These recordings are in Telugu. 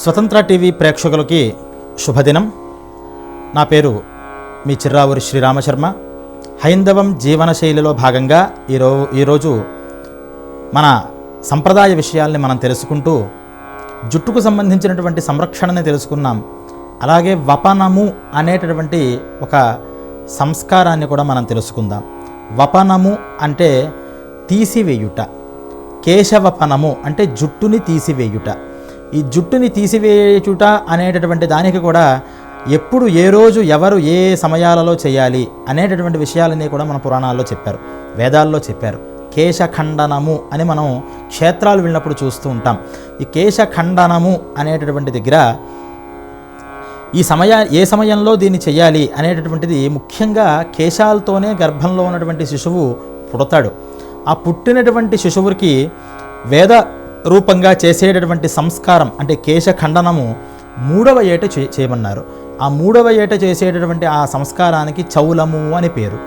స్వతంత్ర టీవీ ప్రేక్షకులకి శుభదినం. నా పేరు మీ చిర్రావూరి శ్రీరామశర్మ. హైందవం జీవనశైలిలో భాగంగా ఈరోజు మన సంప్రదాయ విషయాల్ని మనం తెలుసుకుంటూ జుట్టుకు సంబంధించినటువంటి సంరక్షణని తెలుసుకున్నాం. అలాగే వపనము అనేటటువంటి ఒక సంస్కారాన్ని కూడా మనం తెలుసుకుందాం. వపనము అంటే తీసివేయుట, కేశవపనము అంటే జుట్టుని తీసివేయుట. ఈ జుట్టుని తీసివేయుట అనేటటువంటి దానికి కూడా ఎప్పుడు, ఏ రోజు, ఎవరు, ఏ సమయాలలో చేయాలి అనేటటువంటి విషయాలన్నీ కూడా మన పురాణాల్లో చెప్పారు, వేదాల్లో చెప్పారు. కేశఖండనము అని మనం క్షేత్రాలు వెళ్ళినప్పుడు చూస్తూ ఉంటాం. ఈ కేశఖండనము అనేటటువంటి దగ్గర ఏ సమయంలో దీన్ని చేయాలి అనేటటువంటిది ముఖ్యంగా కేశాలతోనే గర్భంలో ఉన్నటువంటి శిశువు పుడతాడు. ఆ పుట్టినటువంటి శిశువుకి వేద రూపంగా చేసేటటువంటి సంస్కారం అంటే కేశఖండనము 3వ ఏట చేయమన్నారు. ఆ 3వ ఏట చేసేటటువంటి ఆ సంస్కారానికి చౌలము అని పేరు.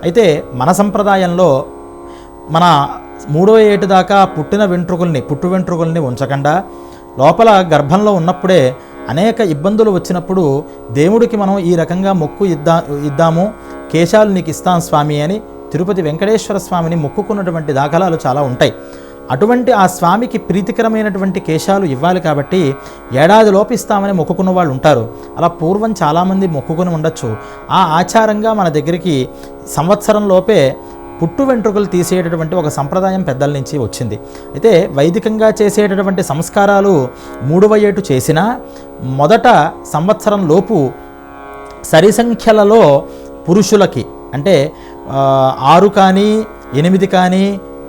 అయితే మన సంప్రదాయంలో మన 3వ ఏటు దాకా పుట్టు వెంట్రుకల్ని ఉంచకుండా లోపల గర్భంలో ఉన్నప్పుడే అనేక ఇబ్బందులు వచ్చినప్పుడు దేవుడికి మనం ఈ రకంగా మొక్కు ఇద్దాము, కేశాలు నీకు ఇస్తాం స్వామి అని తిరుపతి వెంకటేశ్వర స్వామిని మొక్కుకున్నటువంటి దాఖలాలు చాలా ఉంటాయి. అటువంటి ఆ స్వామికి ప్రీతికరమైనటువంటి కేశాలు ఇవ్వాలి కాబట్టి ఏడాదిలోపు ఇస్తామని మొక్కుకున్న వాళ్ళు ఉంటారు. అలా పూర్వం చాలామంది మొక్కుకుని ఉండొచ్చు. ఆ ఆచారంగా మన దగ్గరికి సంవత్సరంలోపే పుట్టు వెంట్రుకలు తీసేటటువంటి ఒక సంప్రదాయం పెద్దల నుంచి వచ్చింది. అయితే వైదికంగా చేసేటటువంటి సంస్కారాలు 3వ ఏటు చేసినా మొదట సంవత్సరం లోపు సరి సంఖ్యలలో పురుషులకి అంటే 6 కానీ 8 కానీ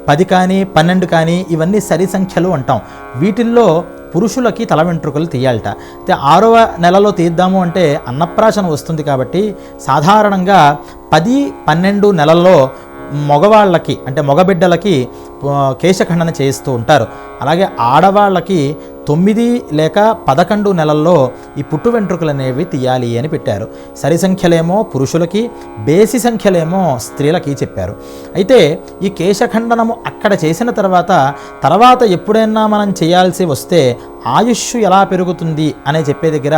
10 కానీ 12 కానీ ఇవన్నీ సరి సంఖ్యలు అంటాం. వీటిల్లో పురుషులకి తల వెంట్రుకలు తీయాలట. అయితే 6వ నెలలో తీద్దాము అంటే అన్నప్రాశన వస్తుంది కాబట్టి సాధారణంగా 10-12 నెలల్లో మగవాళ్ళకి అంటే మగబిడ్డలకి కేశఖండన చేయిస్తూ ఉంటారు. అలాగే ఆడవాళ్ళకి 9 లేక 11 నెలల్లో ఈ పుట్టు వెంట్రుకలు అనేవి తీయాలి అని పెట్టారు. సరి సంఖ్యలేమో పురుషులకి, బేసి సంఖ్యలేమో స్త్రీలకి చెప్పారు. అయితే ఈ కేశఖండనము అక్కడ చేసిన తర్వాత ఎప్పుడైనా మనం చేయాల్సి వస్తే ఆయుష్ ఎలా పెరుగుతుంది అనే చెప్పే దగ్గర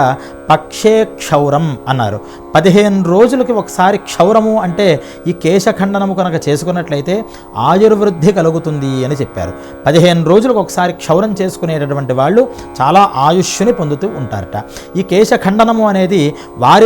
పక్షే క్షౌరం అన్నారు. 15 రోజులకి ఒకసారి క్షౌరము అంటే ఈ కేశఖండనము కనుక చేసుకున్నట్లయితే ఆయుర్వృద్ధి కలుగుతుంది అని చెప్పారు. 15 రోజులకు ఒకసారి క్షౌరం చేసుకునేటటువంటి వాళ్ళు చాలా ఆయుష్ని పొందుతూ ఉంటారట. ఈ కేశఖండనము అనేది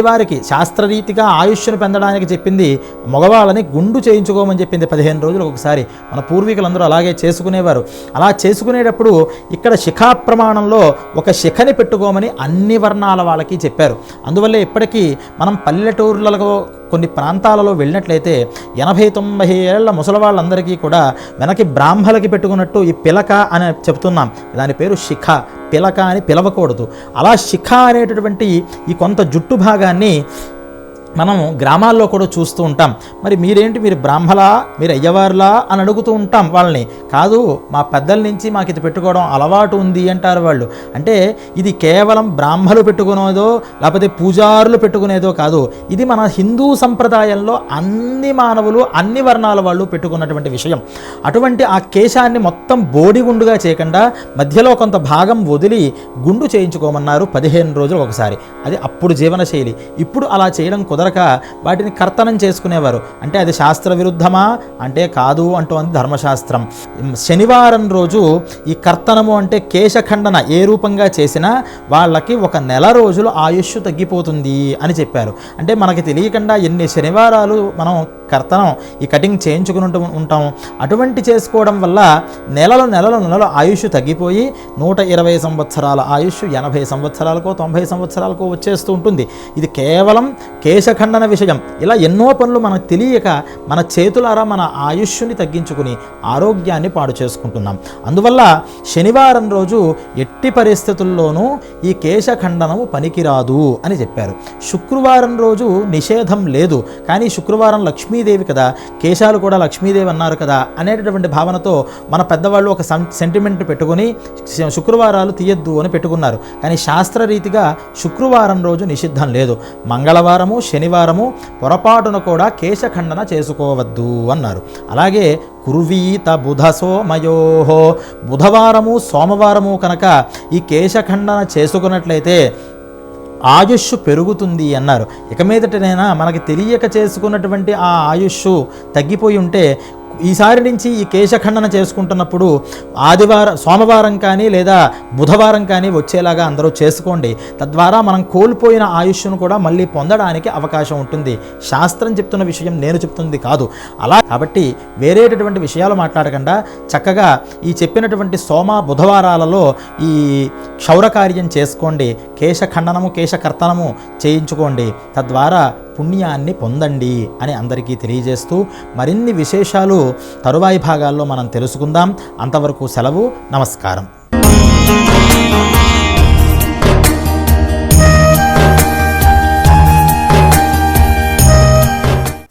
వారికి శాస్త్రరీతిగా ఆయుష్ను పొందడానికి చెప్పింది. మగవాళ్ళని గుండు చేయించుకోమని చెప్పింది 15 రోజులకు ఒకసారి. మన పూర్వీకులందరూ అలాగే చేసుకునేవారు. అలా చేసుకునేటప్పుడు ఇక్కడ శిఖా ప్రమాణంలో ఒక శిఖని పెట్టుకోమని అన్ని వర్ణాల వాళ్ళకి చెప్పారు. అందువల్ల ఇప్పటికీ మనం పల్లెటూర్లలో కొన్ని ప్రాంతాలలో వెళ్ళినట్లయితే 80-90 ఏళ్ల ముసలివాళ్ళందరికీ కూడా వెనక్కి బ్రాహ్మలకి పెట్టుకున్నట్టు ఈ పిలక అని చెప్తున్నాం. దాని పేరు శిఖ. పిలక అని పిలవకూడదు. అలా శిఖ అనేటటువంటి ఈ కొంత జుట్టు భాగాన్ని మనం గ్రామాల్లో కూడా చూస్తూ ఉంటాం. మరి మీరు బ్రాహ్మలా, మీరు అయ్యవారులా అని అడుగుతూ ఉంటాం వాళ్ళని. కాదు, మా పెద్దల నుంచి మాకు ఇది పెట్టుకోవడం అలవాటు ఉంది అంటారు వాళ్ళు. అంటే ఇది కేవలం బ్రాహ్మలు పెట్టుకునేదో లేకపోతే పూజారులు పెట్టుకునేదో కాదు. ఇది మన హిందూ సంప్రదాయంలో అన్ని మానవులు, అన్ని వర్ణాల వాళ్ళు పెట్టుకున్నటువంటి విషయం. అటువంటి ఆ కేశాన్ని మొత్తం బోడిగుండుగా చేయకుండా మధ్యలో కొంత భాగం వదిలి గుండు చేయించుకోమన్నారు 15 రోజులు ఒకసారి. అది అప్పుడు జీవనశైలి. ఇప్పుడు అలా చేయడం కుదరక వాటిని కర్తనం చేసుకునేవారు. అంటే అది శాస్త్ర విరుద్ధమా అంటే కాదు అంటోంది ధర్మశాస్త్రం. శనివారం రోజు ఈ కర్తనము అంటే కేశఖండన ఏ రూపంగా చేసినా వాళ్ళకి 1 నెల రోజులు ఆయుష్ తగ్గిపోతుంది అని చెప్పారు. అంటే మనకి తెలియకుండా ఎన్ని శనివారాలు మనం కర్తనం ఈ కటింగ్ చేయించుకుని ఉంటాం. అటువంటి చేసుకోవడం వల్ల నెలలు ఆయుష్ తగ్గిపోయి 120 సంవత్సరాల ఆయుష్ 80 సంవత్సరాలకో 90 సంవత్సరాలకో వచ్చేస్తూ ఉంటుంది. ఇది కేవలం కేశఖండన విషయం. ఇలా ఎన్నో పనులు మనకు తెలియక మన చేతులారా మన ఆయుష్ని తగ్గించుకుని ఆరోగ్యాన్ని పాడు చేసుకుంటున్నాం. అందువల్ల శనివారం రోజు ఎట్టి పరిస్థితుల్లోనూ ఈ కేశఖండనము పనికిరాదు అని చెప్పారు. శుక్రవారం రోజు నిషేధం లేదు, కానీ శుక్రవారం లక్ష్మీ లక్ష్మీదేవి కదా, కేశాలు కూడా లక్ష్మీదేవి అన్నారు కదా అనేటటువంటి భావనతో మన పెద్దవాళ్ళు ఒక సెంటిమెంట్ పెట్టుకుని శుక్రవారాలు తీయద్దు అని పెట్టుకున్నారు. కానీ శాస్త్రరీతిగా శుక్రవారం రోజు నిషిద్ధం లేదు. మంగళవారము, శనివారము పొరపాటున కూడా కేశఖండన చేసుకోవద్దు అన్నారు. అలాగే కుర్వీత బుధ సోమయోహో, బుధవారము సోమవారము కనుక ఈ కేశఖండన చేసుకున్నట్లయితే ఆయుష్ పెరుగుతుంది అన్నారు. ఇక మీదటనైనా మనకి తెలియక చేసుకున్నటువంటి ఆ ఆయుష్ తగ్గిపోయి ఉంటే ఈసారి నుంచి ఈ కేశఖండన చేసుకుంటున్నప్పుడు సోమవారం కానీ లేదా బుధవారం కానీ వచ్చేలాగా అందరూ చేసుకోండి. తద్వారా మనం కోల్పోయిన ఆయుష్ను కూడా మళ్ళీ పొందడానికి అవకాశం ఉంటుంది. శాస్త్రం చెప్తున్న విషయం నేను చెప్తుంది కాదు. అలా కాబట్టి వేరేటటువంటి విషయాలు మాట్లాడకుండా చక్కగా ఈ చెప్పినటువంటి సోమ బుధవారాలలో ఈ క్షౌరకార్యం చేసుకోండి, కేశఖండనము కేశకర్తనము చేయించుకోండి, తద్వారా పుణ్యాన్ని పొందండి అని అందరికీ తెలియజేస్తూ మరిన్ని విశేషాలు తరువాయి భాగాల్లో మనం తెలుసుకుందాం. అంతవరకు సెలవు. నమస్కారం.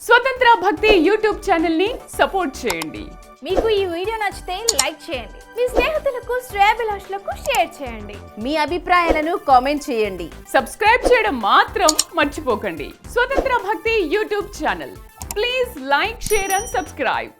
స్వతంత్ర భక్తి యూట్యూబ్ ఛానల్ ని సపోర్ట్ చేయండి. మీకు ఈ వీడియో నచ్చితే లైక్ చేయండి, మీ స్నేహితులకు శ్రేయోభిలాషులకు షేర్ చేయండి, మీ అభిప్రాయాలను కామెంట్ చేయండి, సబ్స్క్రైబ్ చేయడం మాత్రం మర్చిపోకండి. స్వతంత్ర భక్తి YouTube channel. Please like, share and subscribe.